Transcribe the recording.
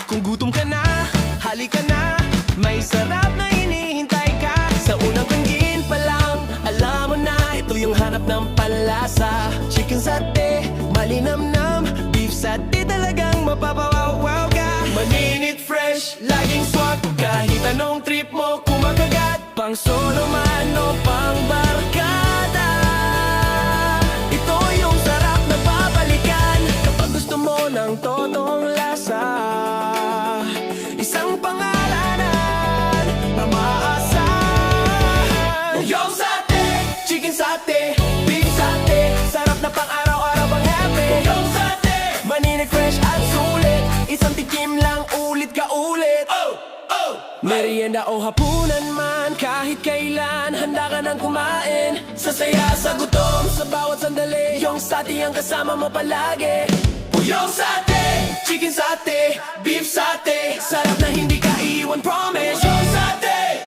Kung gutom ka na, halika na, may sarap na hinihintay ka. Sa unang kanggin pa lang, alam mo na, ito yung hanap ng palasa. Chicken satay, malinamnam, beef satay, talagang mapapawaw ka. Maninit fresh, laging swak, kahit anong trip mo kumakagat. Pang solo man o pang barkada, ito yung sarap na babalikan. Kapag gusto mo ng totoong lasa, isang pangalanan na maaasahan. Yung satay, chicken satay, beef satay, sarap na pang araw-araw pang happy. Yung satay, maninit fresh at sulit, isang tikim lang ulit ka ulit. Merienda o hapunan man, kahit kailan, handa ka nang kumain. Sa saya, sa gutom, sa bawat sandali, yung satay ang kasama mo palagi. Yung satay, chicken satay, beef satay, sarap na